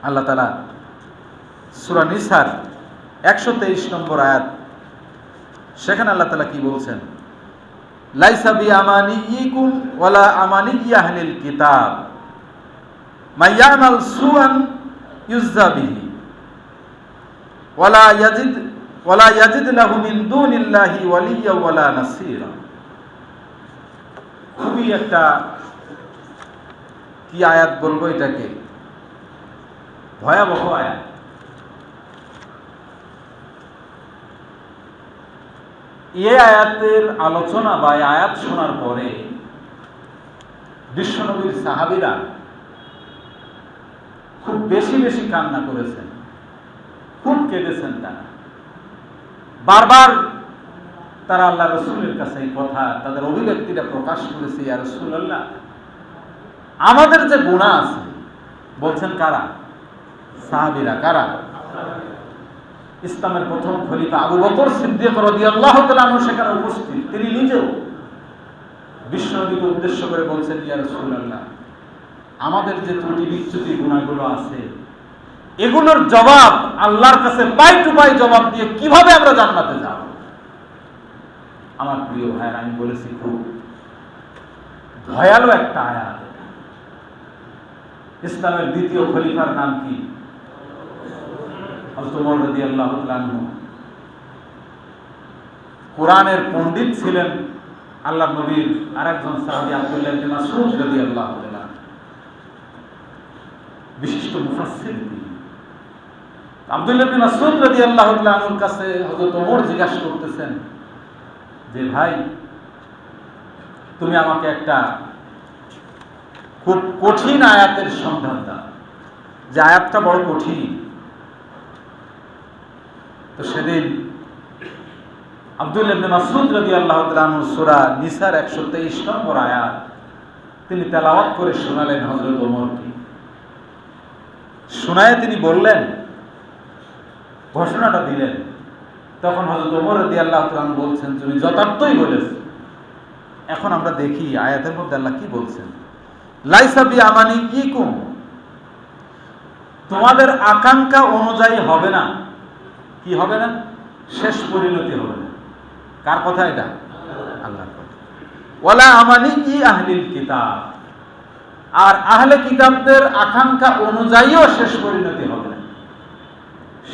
আল্লাহ তাআলা সূরা নিসার 123 নম্বর আয়াত, সেখানে আল্লাহ তাআলা কি বলছেন? লাইসা বিআমানিয়িকুম ওয়ালা আমানিয়্যি আহলিল কিতাব মাইয়ামাল সুআন ইউযযা বিহি ওয়ালা ইয়াজিদ লাহু মিন দুনিল্লাহি ওয়ালিয়্যা ওয়ালা নাসীরা। খুবই একটা কি আয়াত বলবো, এটাকে ভয়াবহ আয়াত। এই আয়াতের আলোচনা বা আয়াত শোনার পরে বিশ্বনবীর সাহাবীরা খুব বেশি বেশি কান্না করেছেন, খুব কেঁদেছেন। বারবার তারা আল্লাহ রাসূলের কাছে এই কথা, তাদের অভিব্যক্তিটা প্রকাশ করেছে, ইয়া রাসূলুল্লাহ, আমাদের যে গুনাহ আছে, বলছেন কারা? সাহাবীরা। কারা? ইসলামের প্রথম খলিফা আবু বকর সিদ্দিক রাদিয়াল্লাহু তাআলা আনহু সেখানে উপস্থিত। তিনি নিজেও বিশ্বনবীকে উদ্দেশ্য করে বলছেন, ইয়া রাসূলুল্লাহ, আমাদের যে ত্রুটি বিচ্যুতি গুনাহগুলো আছে, এগুলোর জবাব আল্লাহর কাছে পাই টু পাই জবাব দিয়ে কিভাবে আমরা জান্নাতে যাব? আমার প্রিয় ভাইয়েরা, আমি বলেছি খুব ভয়ালো একটা আয়াত। ইসলামের দ্বিতীয় খলিফার নাম কি? হযরত ওমর রাদিয়াল্লাহু তাআলা আনহু। কোরআনের পণ্ডিত ছিলেন আল্লাহর নবীর আরেকজন সাহাবী আব্দুল্লাহ ইবনে মাসউদ রাদিয়াল্লাহু তাআলা, বিশিষ্ট মুফাসসির। আব্দুল্লাহ ইবনে মাসউদ রাদিয়াল্লাহু তাআলা আনহুর কাছে হযরত ওমর জিজ্ঞাসা করতেছেন যে, ভাই, তুমি আমাকে একটা খুব কঠিন আয়াতের সন্ধান দাও, যে আয়াতটা বড় কঠিন। তো সেদিন আব্দুল্লাহ ইবনে মাসউদ রাদিয়াল্লাহু তাআলা আনহু সূরা নিসার 123 নম্বর আয়াত তিনি তেলাওয়াত করে শোনালেন হযরত ওমরকে। শোনায় তিনি বললেন, ঘোষণাটা দিলেন। তখন হযরত ওমর রাদিয়াল্লাহু তাআলা আনহু বলছেন, তুমি যথার্থই বলেছ। এখন আমরা দেখি আয়াতের মধ্যে আল্লাহ কি বলছেন। লাইসা বিআমানিয়িকুম, তোমাদের আকাঙ্ক্ষা অনুযায়ী হবে না। কি হবে না? শেষ পরিণতি হবে না। কার কথা এটা? আল্লাহর কথা। ওয়ালা আমানিয়্যি আহলিল কিতাব, আর আহলে কিতাবদের আকাঙ্ক্ষা অনুযায়ীও শেষ পরিণতি হবে না।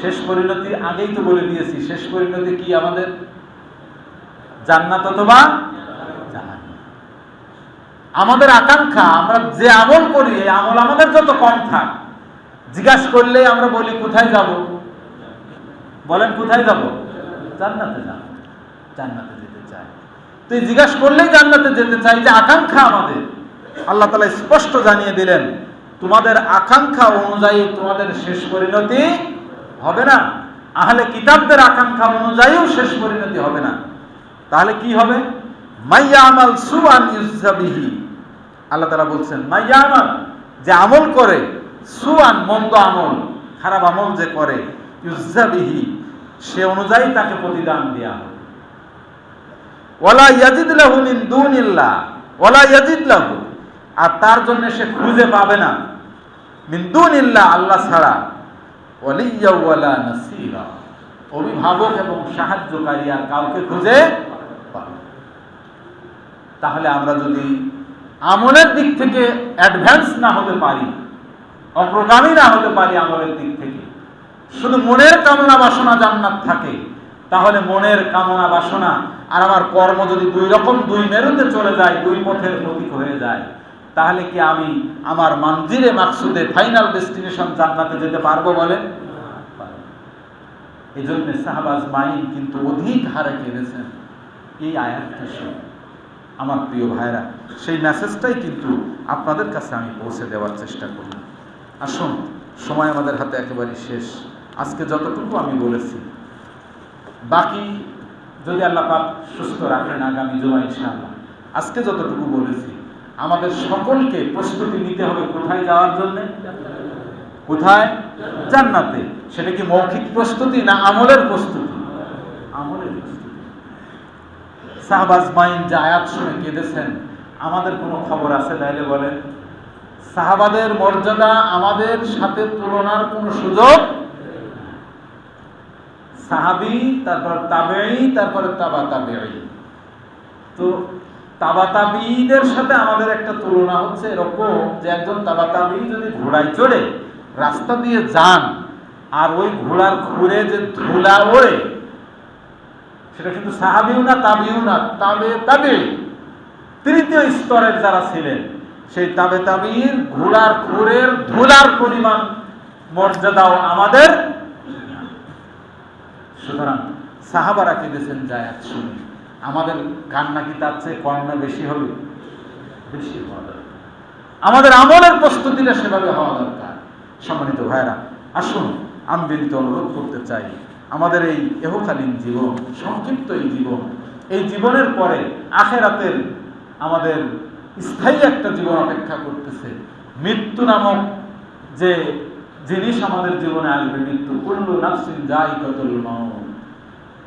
শেষ পরিণতি আগেই তো বলে দিয়েছি। শেষ পরিণতি কি আমাদের? জান্নাত অথবা জাহান্নাম। আমাদের আকাঙ্ক্ষা, আমরা যে আমল করি, এই আমল আমাদের যত কম থাক, জিজ্ঞাসা করলে আমরা বলি কোথায় যাব? বলেন কোথায় যাব? জান্নাতে যাব। জান্নাতে যেতে চাই। তো জিজ্ঞাসা করলেই জান্নাতে যেতে চাই, যে আকাঙ্ক্ষা আমাদের। আল্লাহ তাআলা স্পষ্ট জানিয়ে দিলেন, তোমাদের আকাঙ্ক্ষা অনুযায়ী তোমাদের শেষ পরিণতি হবে না। আহলে কিতাবদের আকাঙ্ক্ষা অনুযায়ীও শেষ পরিণতি হবে না। তাহলে কি হবে? মাইয়ামাল সুআন ইউযযা বিহি। আল্লাহ তাআলা বলছেন, মাইয়ামাল, যে আমল করে, সুআন, মন্দ আমল, খারাপ আমল যে করে, ইউযযা বিহি, সে অনুযায়ী তাকে প্রতিদান দেয়া হবে। ওয়ালা ইয়াজিদ লাহু মিন দুনিল্লাহ, ওয়ালা ইয়াজিদ লাহু, আর তার জন্য সে খুঁজে পাবে না, মিন দুনিল্লাহ, আল্লাহ ছাড়া, ওয়ালিয়্যা ওয়ালা নাসীরা, অভিভাবক এবং সাহায্যকারী আর কাউকে খুঁজে পাবে। তাহলে আমরা যদি আমলের দিক থেকে অ্যাডভান্স না হতে পারি, অগ্রগামী না হতে পারি আমলের দিক থেকে, শুধু মনের কামনা বাসনা জান্নাত থাকে, তাহলে মনের কামনা বাসনা আর আমার কর্ম যদি দুই রকম, দুই মেরুতে চলে যায়, দুই পথের প্রতীক হয়ে যায়, তাহলে কি আমি আমার মানজিরে মাকসুদে, ফাইনাল ডেস্টিনেশন জান্নাতে যেতে পারবো? বলেন। এই জন্য সাহাবা আজমাইন কিন্তু অধিক হারে কেঁদেছেন এই আয়াতটা শুনে। আমার প্রিয় ভাইরা, সেই মেসেজটাই কিন্তু আপনাদের কাছে আমি পৌঁছে দেওয়ার চেষ্টা করলাম। আসুন, সময় আমাদের হাতে একেবারে শেষ। আজকে যতটুকু আমি বলেছি, বাকি যদি আল্লাহ পাক সুস্থ রাখেন আগামী জুমা ইনশাআল্লাহ, আজকে যতটুকু বলেছি, আমাদের সকলকে প্রস্তুতি নিতে হবে কোথায় যাওয়ার জন্য? কোথায়? জান্নাতে। সেটা কি মৌখিক প্রস্তুতি না আমলের প্রস্তুতি? আমলের প্রস্তুতি। সাহাবা আজমাইন যে আয়াত শুনে কেঁদেছেন, আমাদের কোনো খবর আছে তাইলে বলেন? সাহাবাদের মর্যাদা আমাদের সাথে তুলনার কোনো সুযোগ, সাহাবী, তারপর তাবেঈ, তারপরে তাবা তাবেঈ। তো তাবা তাবেঈদের সাথে আমাদের একটা তুলনা হচ্ছে এরকম যে একজন তাবা তাবেঈ যদি ঘোড়ায় চড়ে রাস্তা দিয়ে যান আর ওই ঘোড়ার খুরে যে ধুলা ওড়ে, সেটা কিন্তু সাহাবীও না, তাবেঈও না, তাবেঈ তৃতীয় স্তরের যারা ছিলেন সেই তাবেঈর ঘোড়ার খুরের ধুলার পরিমাণ মর্যাদাও আমাদের। সুতরাং সাহাবারা কেঁদেছেন যায় শুনে, আমাদের কান্না কি তার চেয়ে কম না বেশি হবে? বেশি হওয়া দরকার। আমাদের আমলের প্রস্তুতিটা সেভাবে হওয়া দরকার। সম্মানিত ভাইরা, আসুন আমি বিনীত অনুরোধ করতে চাই, আমাদের এই ইহকালীন জীবন, সংক্ষিপ্ত এই জীবনের পরে আখিরাতের আমাদের স্থায়ী একটা জীবন অপেক্ষা করতেছে। মৃত্যু নামক যে জিনিস আমাদের জীবনে আসবে, মৃত্যু, কুল্লু নাফসিন যায়িকাতুল মাউত,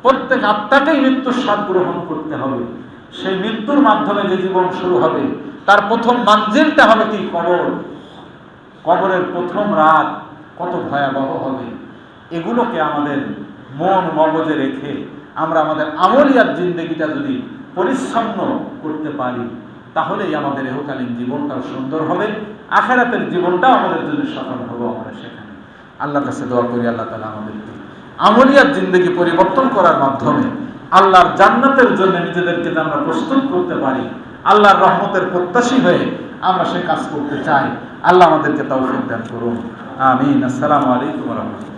প্রত্যেক আত্মাকেই মৃত্যুর স্বাদ গ্রহণ করতে হবে। সেই মৃত্যুর মাধ্যমে যে জীবন শুরু হবে তার প্রথম মানজিলটা হবে কি? কবর। কবরের প্রথম রাত কত ভয়াবহ হবে, এগুলোকে আমাদের মন মগজে রেখে আমরা আমাদের আমলিয়াত জিন্দেগিটা যদি পরিচ্ছন্ন করতে পারি, তাহলেই আমাদের ইহকালীন জীবনটাও সুন্দর হবে, আখিরাতের জীবনটাও আমাদের জন্য সফল হবে। আমরা সেখানে আল্লাহর কাছে দোয়া করি, আল্লাহ তাআলা আমাদেরকে আমলিয়াত জিন্দেগি পরিবর্তন করার মাধ্যমে আল্লাহর জান্নাতের জন্য নিজেদেরকে আমরা প্রস্তুত করতে পারি, আল্লাহর রহমতের প্রত্যাশী হয়ে আমরা সে কাজ করতে চাই। আল্লাহ আমাদেরকে তৌফিক দান করুন। আমিন। আসসালামু আলাইকুম ওয়া রাহমাতুল্লাহ।